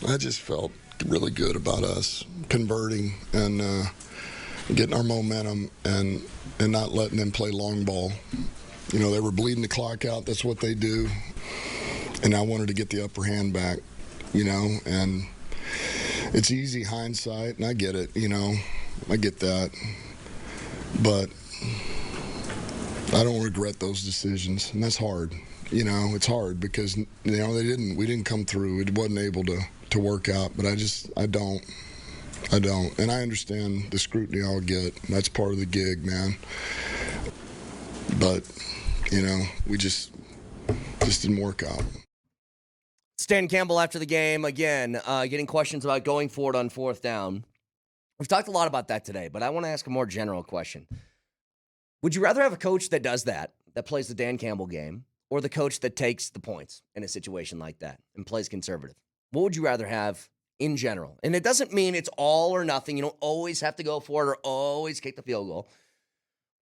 I just felt really good about us converting and getting our momentum and not letting them play long ball. You know, they were bleeding the clock out. That's what they do. And I wanted to get the upper hand back, you know, and it's easy hindsight, and I get it, you know. I get that. But I don't regret those decisions, and that's hard. You know, it's hard because, you know, we didn't come through. It wasn't able to work out, but I don't. And I understand the scrutiny I'll get. That's part of the gig, man. But, you know, we just didn't work out. Stan Campbell after the game, again, getting questions about going forward on fourth down. We've talked a lot about that today, but I want to ask a more general question. Would you rather have a coach that does that plays the Dan Campbell game, or the coach that takes the points in a situation like that and plays conservative? What would you rather have in general? And it doesn't mean it's all or nothing. You don't always have to go for it or always kick the field goal.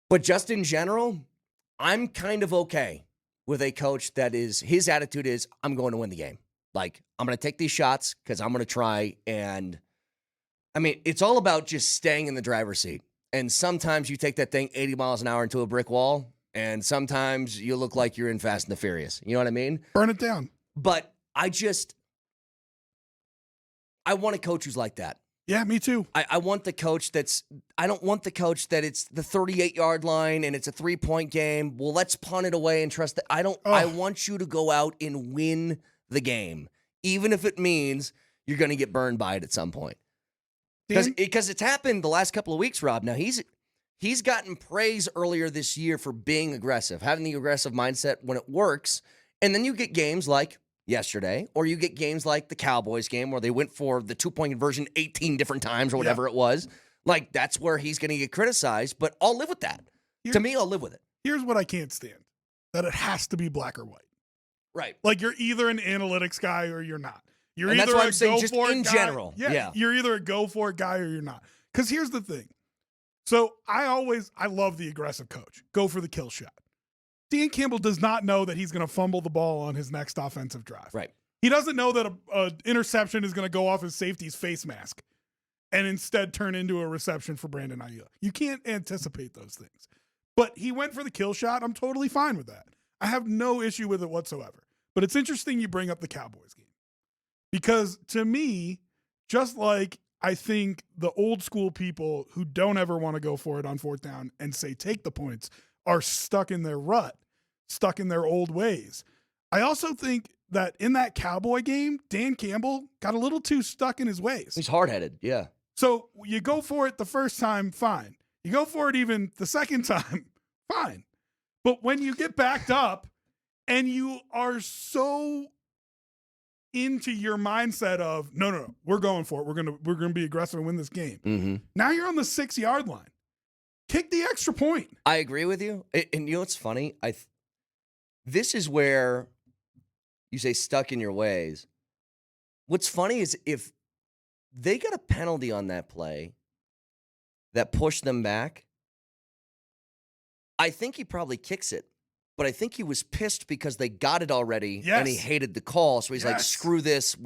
But just in general, I'm kind of okay with a coach that his attitude is, I'm going to win the game. Like, I'm going to take these shots because I'm going to try. And, I mean, it's all about just staying in the driver's seat. And sometimes you take that thing 80 miles an hour into a brick wall, and sometimes you look like you're in Fast and the Furious. You know what I mean? Burn it down. But I want a coach who's like that. Yeah, me too. I want the coach I don't want the coach that it's the 38-yard line and it's a 3-point game. Well, let's punt it away and trust that. I want you to go out and win the game, even if it means you're going to get burned by it at some point. Because it's happened the last couple of weeks, Rob. Now, he's gotten praise earlier this year for being aggressive, having the aggressive mindset when it works. And then you get games like yesterday, or you get games like the Cowboys game where they went for the 2-point conversion 18 different times or whatever it was. Like, that's where he's going to get criticized, but I'll live with that. To me, I'll live with it. Here's what I can't stand, that it has to be black or white. Right. Like, you're either an analytics guy or you're not. You're and either that's why I'm a saying just in guy. general. Yeah, you're either a go for it guy or you're not. Because here's the thing. So I love the aggressive coach. Go for the kill shot. Dan Campbell does not know that he's going to fumble the ball on his next offensive drive. Right. He doesn't know that an interception is going to go off his safety's face mask and instead turn into a reception for Brandon Ayuk. You can't anticipate those things. But he went for the kill shot. I'm totally fine with that. I have no issue with it whatsoever. But it's interesting you bring up the Cowboys game. Because to me, just like I think the old school people who don't ever want to go for it on fourth down and say take the points are stuck in their rut, stuck in their old ways. I also think that in that Cowboy game, Dan Campbell got a little too stuck in his ways. He's hard-headed, yeah. So you go for it the first time, fine. You go for it even the second time, fine. But when you get backed up and you are so into your mindset of no, we're going for it. We're gonna be aggressive and win this game. Mm-hmm. Now you're on the 6-yard line. Kick the extra point. I agree with you. And you know what's funny? This is where you say stuck in your ways. What's funny is if they got a penalty on that play that pushed them back, I think he probably kicks it. But I think he was pissed because they got it already, and he hated the call. So he's like, screw this.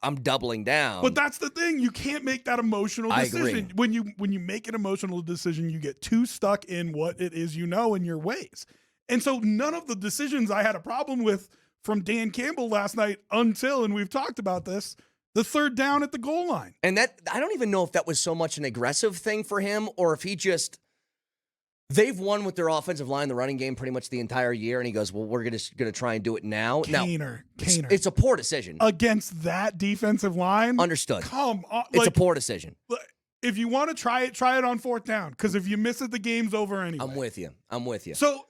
I'm doubling down. But that's the thing. You can't make that emotional decision. I agree. When you make an emotional decision, you get too stuck in what it is you know in your ways. And so none of the decisions I had a problem with from Dan Campbell last night until, and we've talked about this, the third down at the goal line. And that, I don't even know if that was so much an aggressive thing for him or if he just... They've won with their offensive line, the running game, pretty much the entire year, and he goes, well, we're just going to try and do it now. Kaner. It's a poor decision. Against that defensive line? Understood. Come on. It's a poor decision. If you want to try it on fourth down, because if you miss it, the game's over anyway. I'm with you. So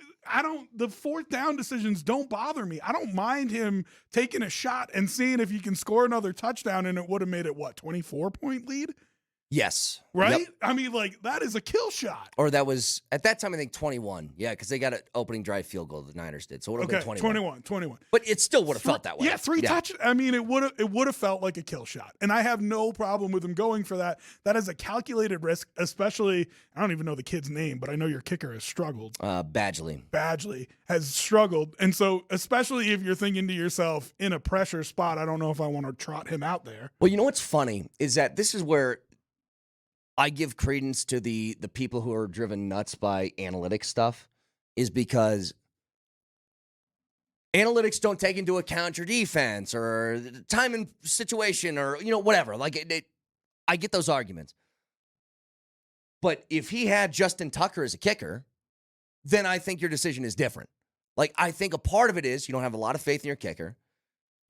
the fourth down decisions don't bother me. I don't mind him taking a shot and seeing if he can score another touchdown, and it would have made it, 24-point lead? Yes. right? Yep. I mean, like, that is a kill shot. Or that was, at that time, I think 21. Yeah, because they got an opening drive field goal, the Niners did. So it would have been 21. 21. But it still would have felt that way. Yeah, three touch. I mean, it would have felt like a kill shot. And I have no problem with him going for that. That is a calculated risk, especially, I don't even know the kid's name, but I know your kicker has struggled. Badgley has struggled. And so, especially if you're thinking to yourself, in a pressure spot, I don't know if I want to trot him out there. Well, you know what's funny is that this is where I give credence to the people who are driven nuts by analytics stuff, is because analytics don't take into account your defense or the time and situation or, whatever. Like, I get those arguments. But if he had Justin Tucker as a kicker, then I think your decision is different. Like, I think a part of it is you don't have a lot of faith in your kicker.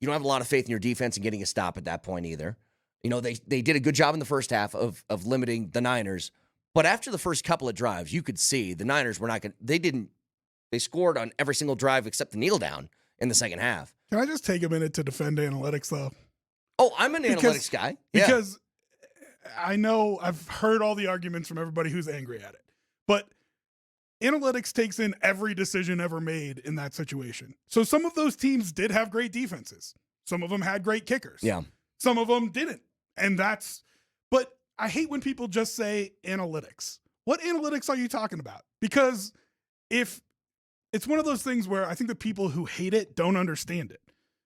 You don't have a lot of faith in your defense and getting a stop at that point either. They did a good job in the first half of limiting the Niners. But after the first couple of drives, you could see the Niners were not going to, they scored on every single drive except the kneel down in the second half. Can I just take a minute to defend analytics, though? Oh, I'm an analytics guy. Yeah. Because I know I've heard all the arguments from everybody who's angry at it. But analytics takes in every decision ever made in that situation. So some of those teams did have great defenses. Some of them had great kickers. Yeah. Some of them didn't. But I hate when people just say analytics. What analytics are you talking about? Because if it's one of those things where I think the people who hate it don't understand it.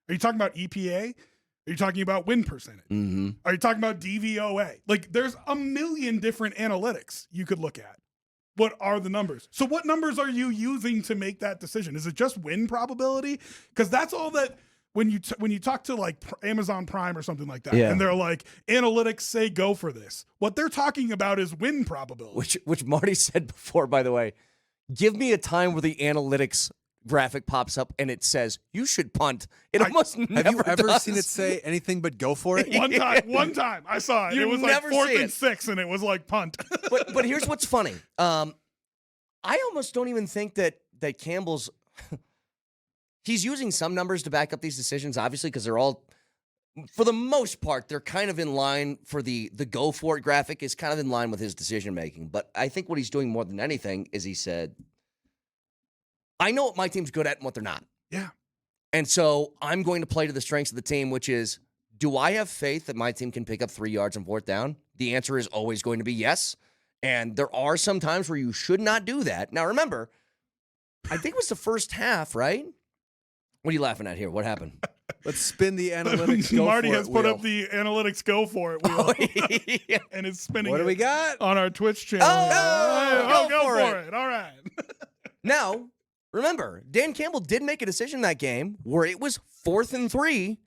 Are you talking about EPA? Are you talking about win percentage? Mm-hmm. Are you talking about DVOA? Like, there's a million different analytics you could look at. What are the numbers? So what numbers are you using to make that decision? Is it just win probability? Because that's all that when you talk to like Amazon Prime or something like that, and they're like, analytics say go for this. What they're talking about is win probability. Which Marty said before, by the way. Give me a time where the analytics graphic pops up and it says you should punt. It almost never Have you ever does. seen it say anything but go for it? One time I saw it. It was like 4th and 6, and it was like punt. But here's what's funny. I almost don't even think that Campbell's he's using some numbers to back up these decisions, obviously, because they're all, for the most part, they're kind of in line for the go for it graphic is kind of in line with his decision making. But I think what he's doing more than anything is he said, I know what my team's good at and what they're not. Yeah. And so I'm going to play to the strengths of the team, which is, do I have faith that my team can pick up 3 yards on 4th down? The answer is always going to be yes. And there are some times where you should not do that. Now, remember, I think it was the first half, right? What are you laughing at here? What happened? Let's spin the analytics go Marty for has it put wheel. up the analytics go for it wheel. Yeah. And it's spinning. What do we got? On our Twitch channel? Go for it. All right. Now, remember, Dan Campbell did make a decision that game where it was 4th and 3,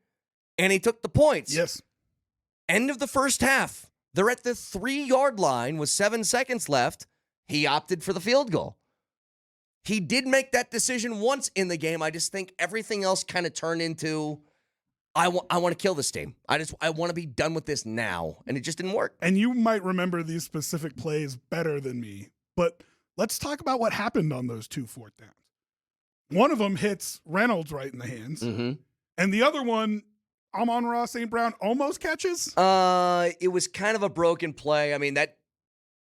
and he took the points. Yes. End of the first half. They're at the 3-yard line with 7 seconds left. He opted for the field goal. He did make that decision once in the game. I just think everything else kind of turned into, I want to kill this team. I want to be done with this now. And it just didn't work. And you might remember these specific plays better than me, but let's talk about what happened on those 2 4th downs. One of them hits Reynolds right in the hands, and the other one, Amon-Ra St. Brown almost catches. It was kind of a broken play. I mean,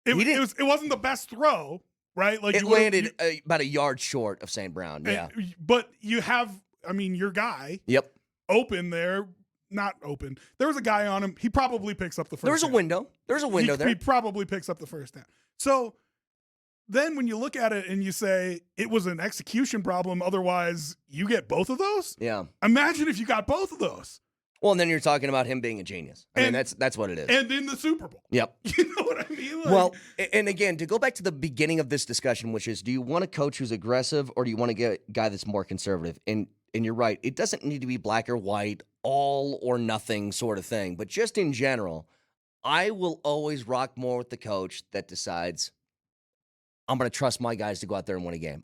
it wasn't the best throw, right? Like it landed about a yard short of St. Brown. Yeah, but you have, your guy. Yep. Open there, not open. There was a guy on him. He probably picks up the first. There's a window. There's a window there. He probably picks up the first down. So then when you look at it and you say it was an execution problem, otherwise you get both of those. Yeah. Imagine if you got both of those. Well, and then you're talking about him being a genius. I mean, that's what it is. And in the Super Bowl. Yep. You know what I mean? Well, and again, to go back to the beginning of this discussion, which is, do you want a coach who's aggressive or do you want to get a guy that's more conservative? And you're right. It doesn't need to be black or white, all or nothing sort of thing. But just in general, I will always rock more with the coach that decides, I'm going to trust my guys to go out there and win a game.